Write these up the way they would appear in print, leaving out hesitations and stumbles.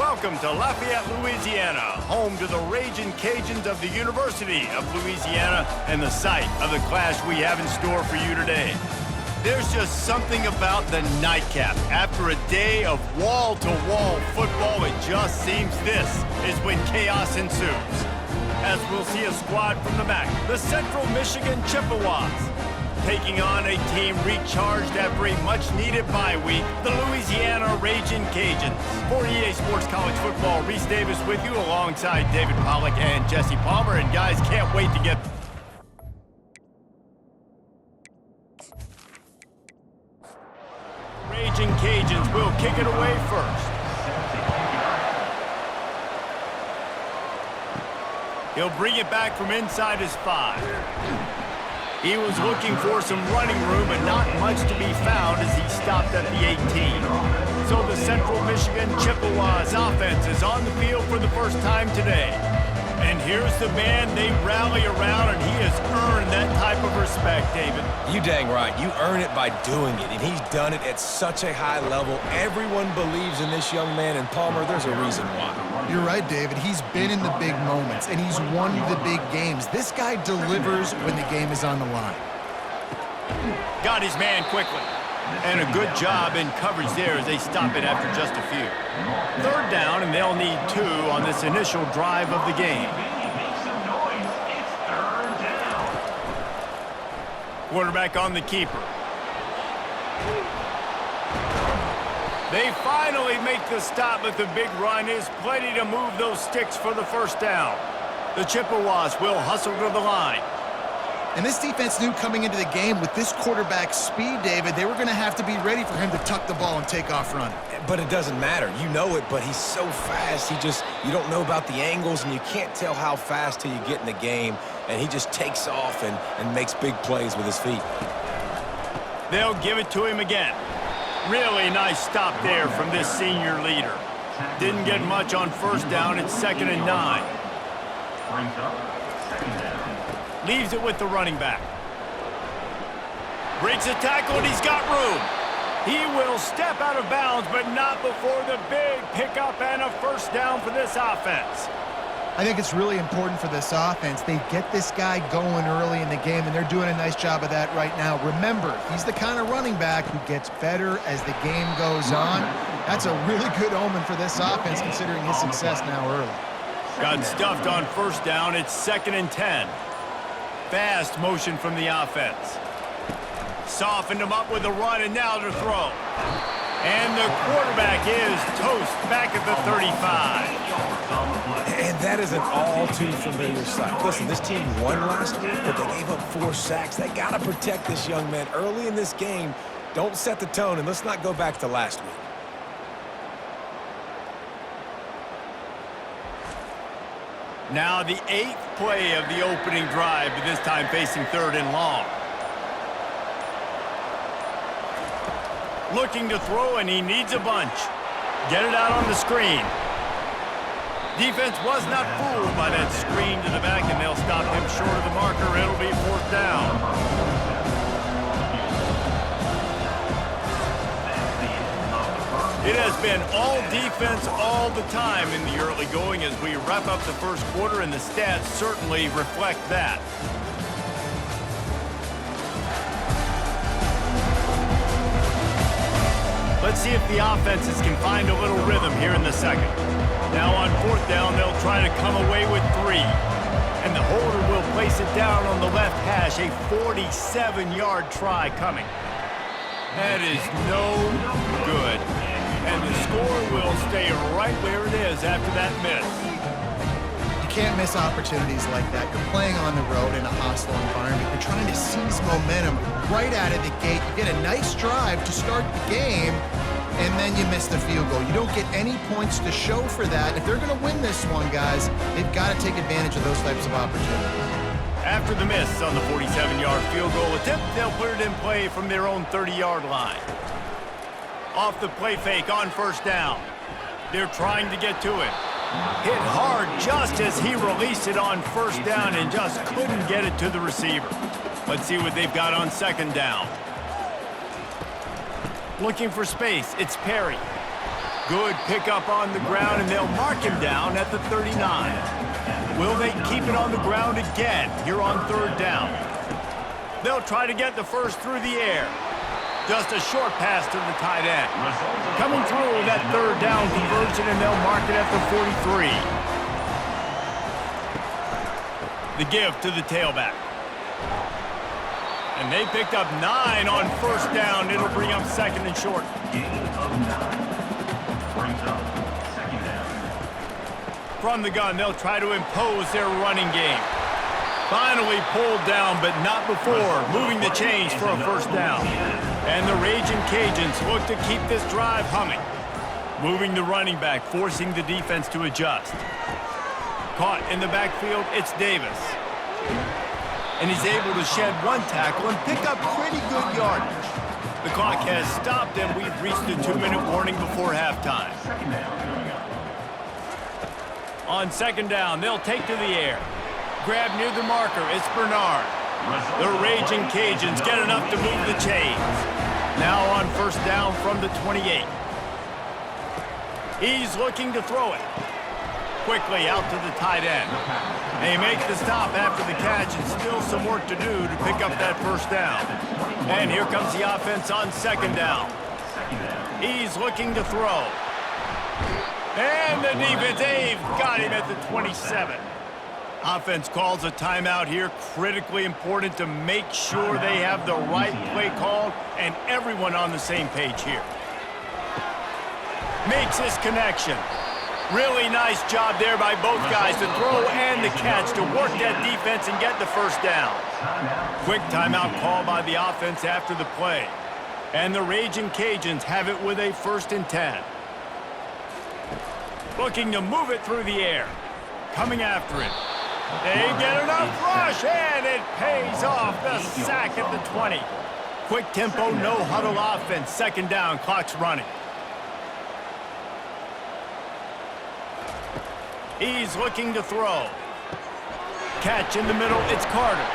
welcome to Lafayette, Louisiana, home to the Raging Cajuns of the University of Louisiana and the site of the clash we have in store for you today. There's just something about the nightcap. After a day of wall-to-wall football, it just seems this is when chaos ensues. As we'll see a squad from the MAC, the Central Michigan Chippewas, taking on a team recharged after a much-needed bye week, the Louisiana Raging Cajuns. For EA Sports College Football, Reese Davis with you alongside David Pollack and Jesse Palmer. And guys, can't wait to get... Raging Cajuns will kick it away first. He'll bring it back from inside his 5. He was looking for some running room and not much to be found as he stopped at the 18. So the Central Michigan Chippewas offense is on the field for the first time today. And here's the man they rally around, and he has earned that type of respect, David. You dang right. You earn it by doing it, and he's done it at such a high level. Everyone believes in this young man, and Palmer, there's a reason why. You're right, David. He's been in the big moments, and he's won the big games. This guy delivers when the game is on the line. Got his man quickly. And a good job in coverage there as they stop it after just a few. Third down, and they'll need 2 on this initial drive of the game. Quarterback on the keeper. They finally make the stop, but the big run is plenty to move those sticks for the first down. The Chippewas will hustle to the line. And this defense knew coming into the game with this quarterback's speed, David, they were going to have to be ready for him to tuck the ball and take off running. But it doesn't matter. You know it, but he's so fast. You don't know about the angles, and you can't tell how fast till you get in the game. And he just takes off and makes big plays with his feet. They'll give it to him again. Really nice stop there from this senior leader. Didn't get much on first down. It's 2nd and 9. Leaves it with the running back. Breaks a tackle, and he's got room. He will step out of bounds, but not before the big pickup and a first down for this offense. I think it's really important for this offense. They get this guy going early in the game, and they're doing a nice job of that right now. Remember, he's the kind of running back who gets better as the game goes on. That's a really good omen for this offense, considering his success now early. Got stuffed on first down. It's 2nd and 10. Fast motion from the offense. Softened him up with a run, and now to throw. And the quarterback is toast back at the 35. And that is an all-too familiar sight. Listen, this team won last week, but they gave up 4 sacks. They got to protect this young man early in this game. Don't set the tone, and let's not go back to last week. Now the 8th play of the opening drive, but this time facing 3rd and long. Looking to throw, and he needs a bunch. Get it out on the screen. Defense was not fooled by that screen to the back, and they'll stop him short of the marker. It'll be 4th down. It has been all defense all the time in the early going as we wrap up the first quarter, and the stats certainly reflect that. Let's see if the offenses can find a little rhythm here in the second. Now on 4th down, they'll try to come away with 3. And the holder will place it down on the left hash, a 47-yard try coming. That is no good. And the score will stay right where it is after that miss. You can't miss opportunities like that. You're playing on the road in a hostile environment. You're trying to seize momentum right out of the gate. You get a nice drive to start the game, and then you miss the field goal. You don't get any points to show for that. If they're going to win this one, guys, they've got to take advantage of those types of opportunities. After the miss on the 47-yard field goal attempt, they'll put it in play from their own 30-yard line. Off the play fake on first down. They're trying to get to it. Hit hard just as he released it on first down and just couldn't get it to the receiver. Let's see what they've got on 2nd down. Looking for space, it's Perry. Good pickup on the ground, and they'll mark him down at the 39. Will they keep it on the ground again here on 3rd down? They'll try to get the first through the air. Just a short pass to the tight end. Coming through that 3rd down conversion, and they'll mark it at the 43. The give to the tailback. And they picked up 9 on 1st down. It'll bring up 2nd and short. From the gun, they'll try to impose their running game. Finally pulled down, but not before moving the chains for a 1st down. And the Raging Cajuns look to keep this drive humming. Moving the running back, forcing the defense to adjust. Caught in the backfield, it's Davis. And he's able to shed 1 tackle and pick up pretty good yardage. The clock has stopped, and we've reached the 2-minute warning before halftime. On 2nd down, they'll take to the air. Grab near the marker, it's Bernard. The Raging Cajuns get enough to move the chains. Now on 1st down from the 28. He's looking to throw it. Quickly out to the tight end. They make the stop after the catch, and still some work to do to pick up that 1st down. And here comes the offense on 2nd down. He's looking to throw. And the defense, they've got him at the 27. Offense calls a timeout here. Critically important to make sure they have the right play called and everyone on the same page here. Makes this connection. Really nice job there by both guys, the throw and the catch, to work that defense and get the 1st down. Quick timeout call by the offense after the play. And the Raging Cajuns have it with a 1st and 10. Looking to move it through the air. Coming after it. They get enough rush, and it pays off. The sack at the 20. Quick tempo, no huddle offense. 2nd down, clock's running. He's looking to throw. Catch in the middle, it's Carter.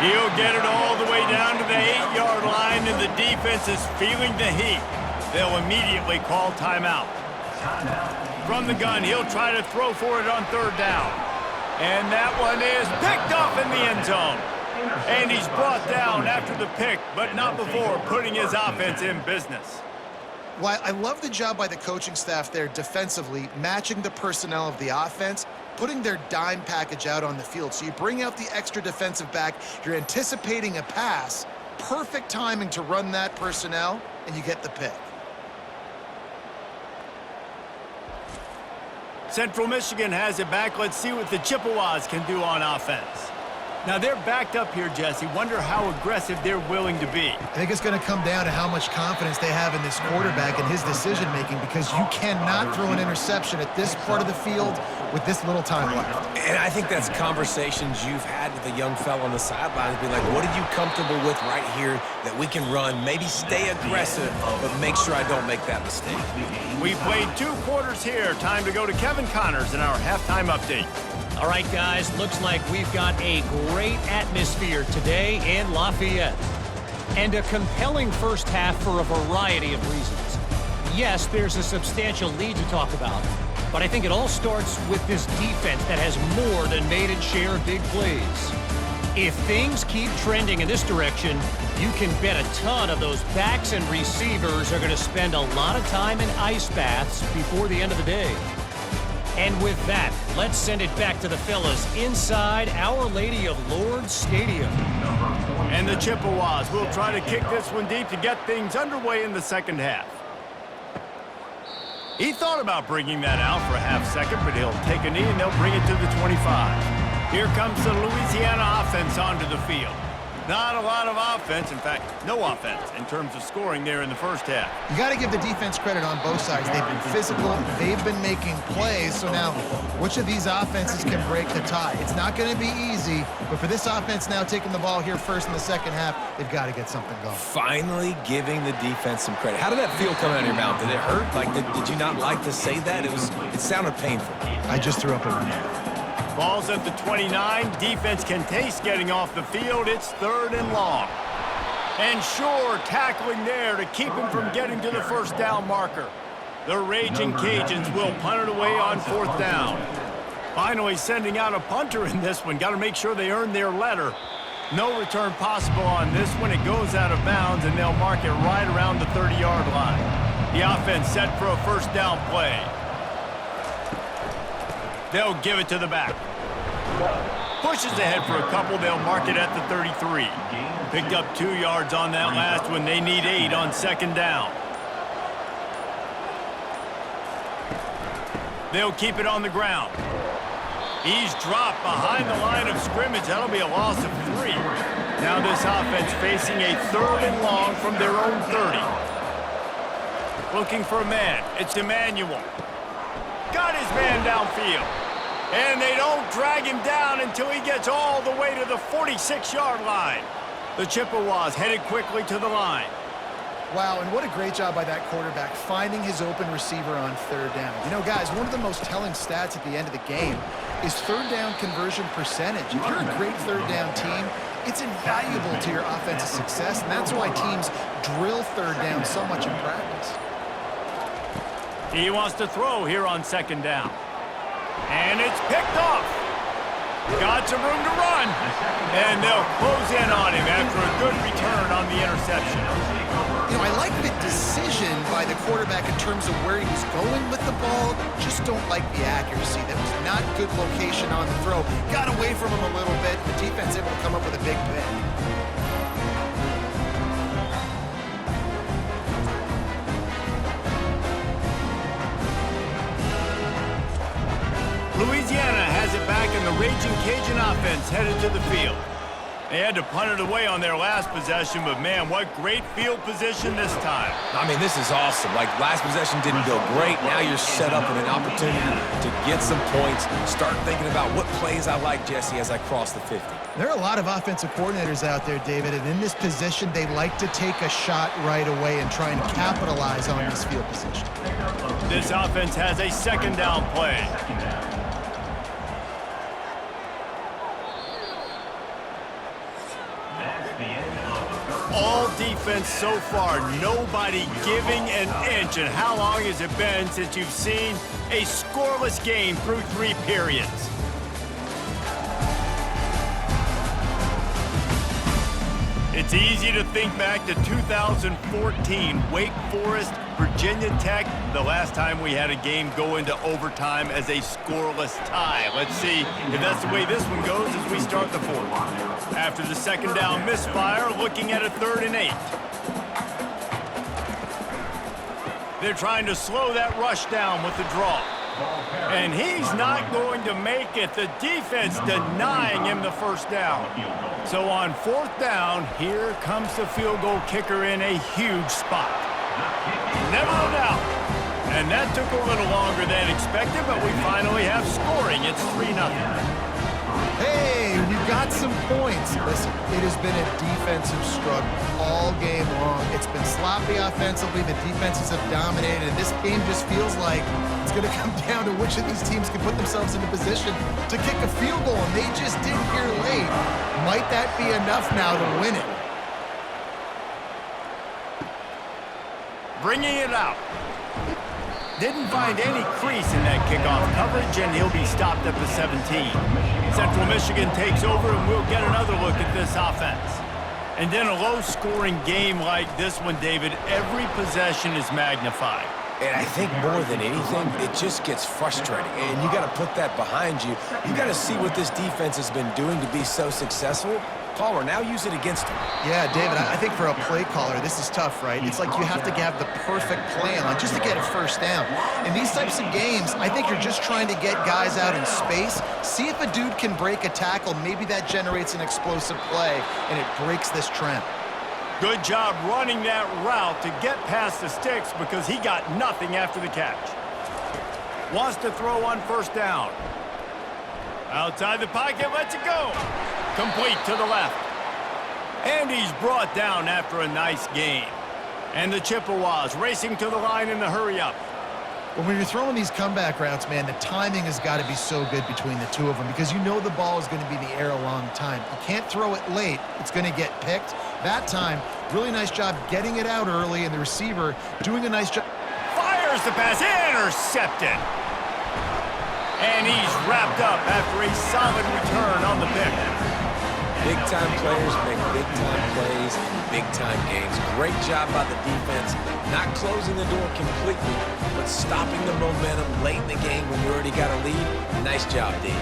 He'll get it all the way down to the 8-yard line, and the defense is feeling the heat. They'll immediately call timeout. From the gun, he'll try to throw for it on 3rd down. And that one is picked off in the end zone. And he's brought down after the pick, but not before putting his offense in business. Well, I love the job by the coaching staff there defensively, matching the personnel of the offense, putting their dime package out on the field. So you bring out the extra defensive back, you're anticipating a pass, perfect timing to run that personnel, and you get the pick. Central Michigan has it back. Let's see what the Chippewas can do on offense. Now, they're backed up here, Jesse. Wonder how aggressive they're willing to be. I think it's going to come down to how much confidence they have in this quarterback and his decision-making, because you cannot throw an interception at this part of the field with this little time left. And I think that's conversations you've had with a young fella on the sidelines. Be like, what are you comfortable with right here that we can run? Maybe stay aggressive, but make sure I don't make that mistake. We played 2 quarters here. Time to go to Kevin Connors in our halftime update. All right, guys, looks like we've got a great atmosphere today in Lafayette. And a compelling 1st half for a variety of reasons. Yes, there's a substantial lead to talk about, but I think it all starts with this defense that has more than made its share of big plays. If things keep trending in this direction, you can bet a ton of those backs and receivers are going to spend a lot of time in ice baths before the end of the day. And with that, let's send it back to the fellas inside Our Lady of Lourdes Stadium. And the Chippewas will try to kick this one deep to get things underway in the 2nd half. He thought about bringing that out for a half second, but he'll take a knee and they'll bring it to the 25. Here comes the Louisiana offense onto the field. Not a lot of offense, in fact, no offense in terms of scoring there in the 1st half. You got to give the defense credit on both sides. They've been physical, they've been making plays. So now, which of these offenses can break the tie? It's not going to be easy, but for this offense now taking the ball here first in the 2nd half, they've got to get something going. Finally giving the defense some credit. How did that feel coming out of your mouth? Did it hurt? Like, did you not like to say that? It sounded painful. I just threw up in my mouth. Ball's at the 29. Defense can taste getting off the field. It's 3rd and long. And Shore tackling there to keep him from getting to the 1st down marker. The Raging Cajuns will punt it away on 4th down. Finally sending out a punter in this one. Got to make sure they earn their letter. No return possible on this one. It goes out of bounds, and they'll mark it right around the 30-yard line. The offense set for a 1st down play. They'll give it to the back. Pushes ahead for a couple. They'll mark it at the 33. Picked up 2 yards on that last one. They need 8 on 2nd down. They'll keep it on the ground. He's dropped behind the line of scrimmage. That'll be a loss of 3. Now this offense facing a 3rd and long from their own 30. Looking for a man. It's Emmanuel. Got his man downfield. And they don't drag him down until he gets all the way to the 46-yard line. The Chippewas headed quickly to the line. Wow, and what a great job by that quarterback finding his open receiver on 3rd down. You know, guys, one of the most telling stats at the end of the game is 3rd down conversion percentage. If you're a great 3rd down team, it's invaluable to your offensive success, and that's why teams drill 3rd down so much in practice. He wants to throw here on 2nd down. And it's picked off. Got some room to run. And they'll close in on him after a good return on the interception. You know, I like the decision by the quarterback in terms of where he was going with the ball. Just don't like the accuracy. That was not good location on the throw. Got away from him a little bit. The defense able to come up with a big pick. Louisiana has it back, and the Raging Cajun offense headed to the field. They had to punt it away on their last possession, but man, what great field position this time. I mean, this is awesome. Like, last possession didn't go great. Now you're set up with an opportunity to get some points. Start thinking about what plays I like, Jesse, as I cross the 50. There are a lot of offensive coordinators out there, David, and in this position, they like to take a shot right away and try and capitalize on this field position. This offense has a 2nd down play. All defense so far, nobody giving an inch. And how long has it been since you've seen a scoreless game through 3 periods? It's easy to think back to 2014, Wake Forest, Virginia Tech, the last time we had a game go into overtime as a scoreless tie. Let's see if that's the way this one goes as we start the 4th. After the 2nd down misfire, looking at a 3rd and 8. They're trying to slow that rush down with the draw. And he's not going to make it. The defense denying him the 1st down. So on 4th down, here comes the field goal kicker in a huge spot. Never a doubt. And that took a little longer than expected, but we finally have scoring. It's 3-0. Hey, we got some points. Listen, it has been a defensive struggle all game long. It's been sloppy offensively. The defenses have dominated, and this game just feels like it's going to come down to which of these teams can put themselves in a position to kick a field goal, and they just did here late. Might that be enough now to win it? Bringing it out. Didn't find any crease in that kickoff coverage, and he'll be stopped at the 17. Central Michigan takes over, and we'll get another look at this offense. And in a low-scoring game like this one, David, every possession is magnified. And I think more than anything, it just gets frustrating. And you got to put that behind you. You got to see what this defense has been doing to be so successful. Caller, now use it against him. Yeah, David, I think for a play caller, this is tough, right? It's like you have to have the perfect plan on just to get a 1st down. In these types of games, I think you're just trying to get guys out in space, see if a dude can break a tackle. Maybe that generates an explosive play, and it breaks this trend. Good job running that route to get past the sticks because he got nothing after the catch. Wants to throw on 1st down. Outside the pocket, lets it go. Complete to the left. And he's brought down after a nice gain. And the Chippewas racing to the line in the hurry-up. Well, when you're throwing these comeback routes, man, the timing has got to be so good between the two of them because you know the ball is going to be in the air a long time. You can't throw it late. It's going to get picked. That time, really nice job getting it out early, and the receiver doing a nice job. Fires Here's the pass, intercepted. And he's wrapped up after a solid return on the pick. Big-time players make big-time plays in big-time games. Great job by the defense, not closing the door completely, but stopping the momentum late in the game when you already got a lead. Nice job, D.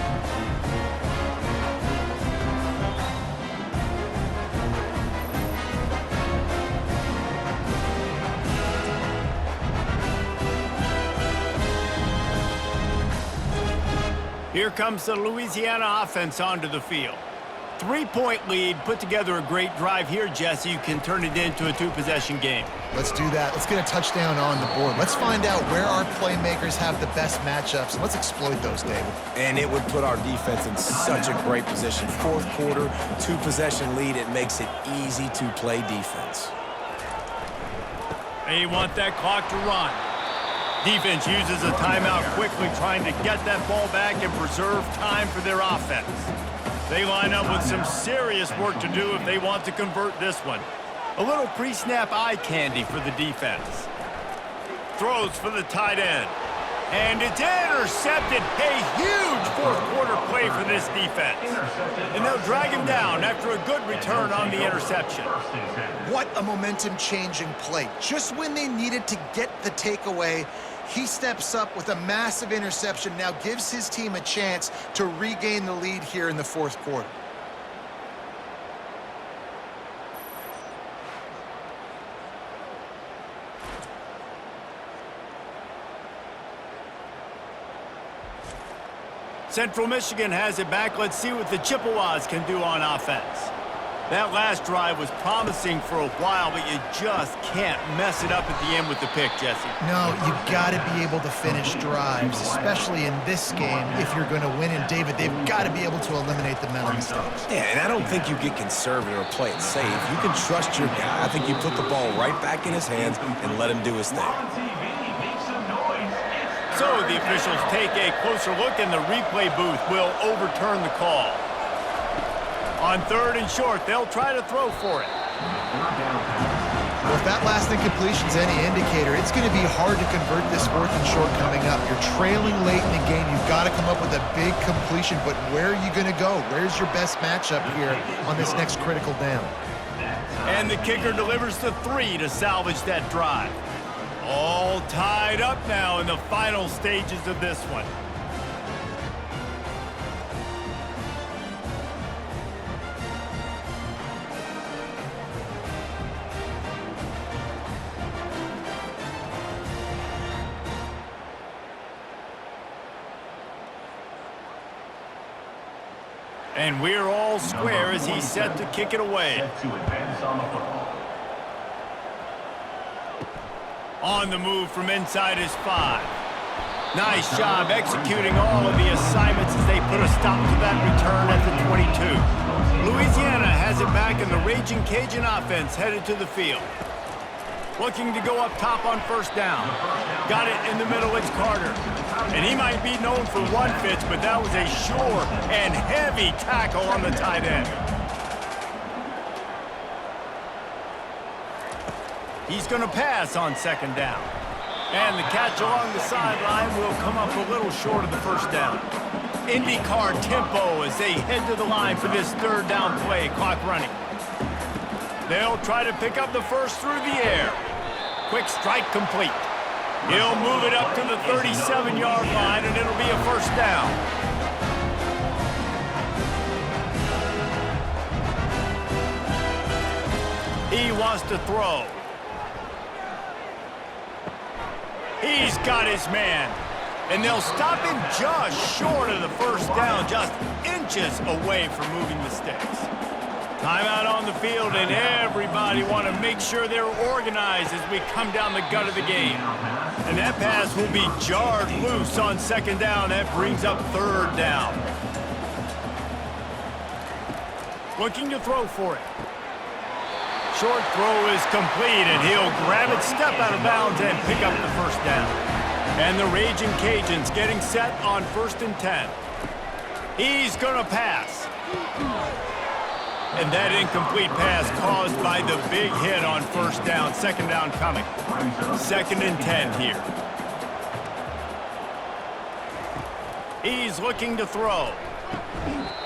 Here comes the Louisiana offense onto the field. 3-point lead, put together a great drive here, Jesse. You can turn it into a 2-possession game. Let's do that. Let's get a touchdown on the board. Let's find out where our playmakers have the best matchups, and let's exploit those, David. And it would put our defense in such a great position. Fourth quarter, 2-possession lead. It makes it easy to play defense. They want that clock to run. Defense uses a timeout quickly, trying to get that ball back and preserve time for their offense. They line up with some serious work to do if they want to convert this one. A little pre-snap eye candy for the defense. Throws for the tight end. And it's intercepted. A huge fourth-quarter play for this defense. And they'll drag him down after a good return on the interception. What a momentum-changing play. Just when they needed to get the takeaway, he steps up with a massive interception, now gives his team a chance to regain the lead here in the fourth quarter. Central Michigan has it back. Let's see what the Chippewas can do on offense. That last drive was promising for a while, but you just can't mess it up at the end with the pick, Jesse. No, you've got to be able to finish drives, especially in this game if you're going to win. And, David, they've got to be able to eliminate the mental mistakes. Yeah, and I don't think you get conservative or play it safe. You can trust your guy. I think you put the ball right back in his hands and let him do his thing. So the officials take a closer look, and the replay booth will overturn the call. On 3rd and short, they'll try to throw for it. Well, if that last incompletion's any indicator, it's going to be hard to convert this 4th and short coming up. You're trailing late in the game. You've got to come up with a big completion, but where are you going to go? Where's your best matchup here on this next critical down? And the kicker delivers the 3 to salvage that drive. All tied up now in the final stages of this one. And we're all square as he's set to kick it away. On the move from inside his 5. Nice job executing all of the assignments as they put a stop to that return at the 22. Louisiana has it back, and the Raging Cajun offense headed to the field. Looking to go up top on 1st down. Got it in the middle, it's Carter. And he might be known for run fits, but that was a sure and heavy tackle on the tight end. He's going to pass on 2nd down. And the catch along the sideline will come up a little short of the 1st down. IndyCar tempo as they head to the line for this 3rd down play, clock running. They'll try to pick up the 1st through the air. Quick strike complete. He'll move it up to the 37-yard line, and it'll be a 1st down. He wants to throw. He's got his man. And they'll stop him just short of the 1st down, just inches away from moving the sticks. Timeout on the field, and everybody want to make sure they're organized as we come down the gut of the game. And that pass will be jarred loose on 2nd down. That brings up 3rd down. Looking to throw for it. Short throw is complete, and he'll grab it, step out of bounds, and pick up the 1st down. And the Raging Cajuns getting set on 1st and 10. He's going to pass. And that incomplete pass caused by the big hit on 1st down. 2nd down coming. 2nd and 10 here. He's looking to throw.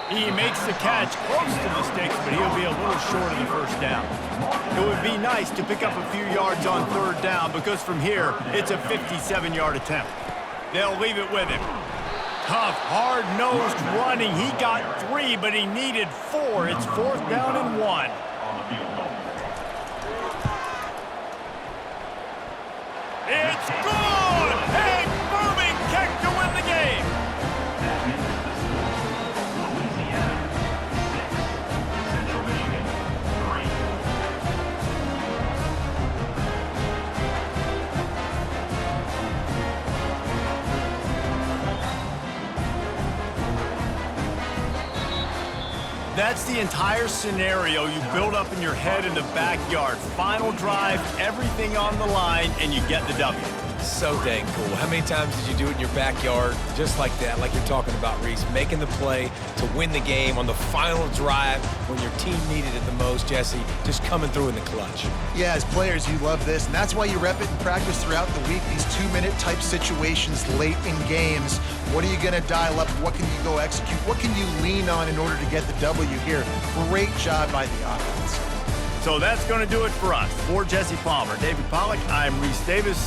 He makes the catch close to the sticks, but he'll be a little short of the first down. It would be nice to pick up a few yards on third down because from here, it's a 57-yard attempt. They'll leave it with him. Tough, hard-nosed running. He got 3, but he needed 4. It's 4th down and 1. It's good! A booming kick to win the game! That's the entire scenario you build up in your head in the backyard. Final drive, everything on the line, and you get the W. So dang cool. How many times did you do it in your backyard just like that, like you're talking about, Reese? Making the play to win the game on the final drive when your team needed it the most, Jesse, just coming through in the clutch. Yeah, as players, you love this, and that's why you rep it in practice throughout the week, these 2-minute type situations late in games. What are you going to dial up? What can you go execute? What can you lean on in order to get the W here? Great job by the offense. So that's going to do it for us. For Jesse Palmer, David Pollack, I'm Reese Davis.